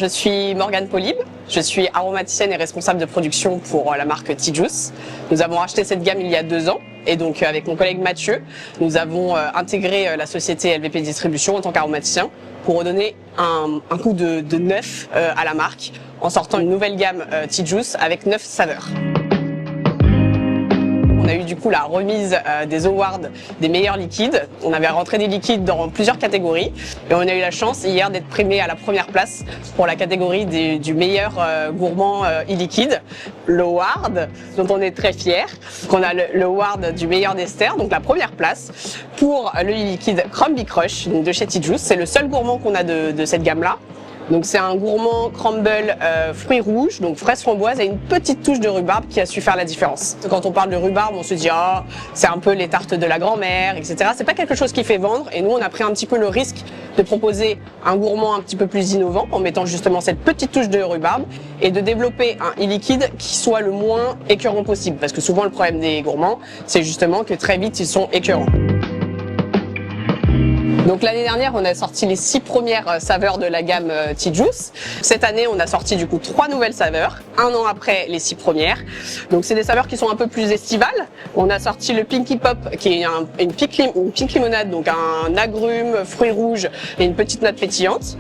je suis Morgane Polybe, je suis aromaticienne et responsable de production pour la marque Tea Juice. Nous avons acheté cette gamme il y a 2 ans et donc avec mon collègue Mathieu, nous avons intégré la société LVP Distribution en tant qu'aromaticien pour redonner un coup de neuf à la marque en sortant une nouvelle gamme Tea Juice avec 9 saveurs. On a eu du coup la remise des awards des meilleurs liquides. On avait rentré des liquides dans plusieurs catégories et on a eu la chance hier d'être primé à la première place pour la catégorie du meilleur gourmand e-liquide, l'award dont on est très fiers. On a le award du meilleur dessert, donc la première place pour le e-liquide Crumbly Crush de chez Tea Juice. C'est le seul gourmand qu'on a de cette gamme-là. Donc c'est un gourmand crumble fruits rouges, donc fraise framboise et une petite touche de rhubarbe qui a su faire la différence. Quand on parle de rhubarbe, on se dit ah c'est un peu les tartes de la grand-mère, etc. C'est pas quelque chose qui fait vendre et nous on a pris un petit peu le risque de proposer un gourmand un petit peu plus innovant en mettant justement cette petite touche de rhubarbe et de développer un e-liquide qui soit le moins écœurant possible. Parce que souvent le problème des gourmands, c'est justement que très vite ils sont écœurants. Donc l'année dernière, on a sorti les 6 premières saveurs de la gamme Tea Juice. Cette année, on a sorti du coup 3 nouvelles saveurs, 1 an après les 6 premières. Donc c'est des saveurs qui sont un peu plus estivales. On a sorti le Pinky Pop, qui est une pink limonade, donc un agrume, fruits rouges et une petite note pétillante.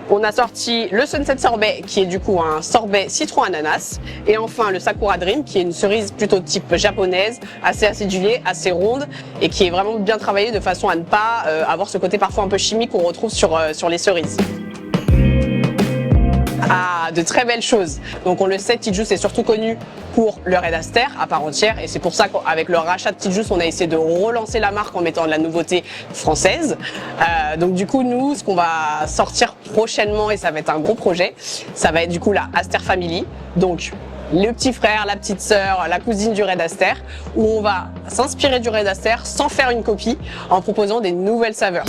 On a sorti le Sunset Sorbet, qui est du coup un sorbet citron-ananas. Et enfin le Sakura Dream, qui est une cerise plutôt type japonaise, assez acidulée, assez ronde, et qui est vraiment bien travaillée de façon à ne pas avoir ce côté parfois un peu chimique qu'on retrouve sur les cerises. Ah, de très belles choses. Donc on le sait, Tea Juice est surtout connu pour le Red Aster à part entière et c'est pour ça qu'avec le rachat de Tea Juice, on a essayé de relancer la marque en mettant de la nouveauté française. Donc du coup, nous, ce qu'on va sortir prochainement et ça va être un gros projet, ça va être du coup la Aster Family. Donc le petit frère, la petite sœur, la cousine du Red Aster, où on va s'inspirer du Red Aster sans faire une copie en proposant des nouvelles saveurs.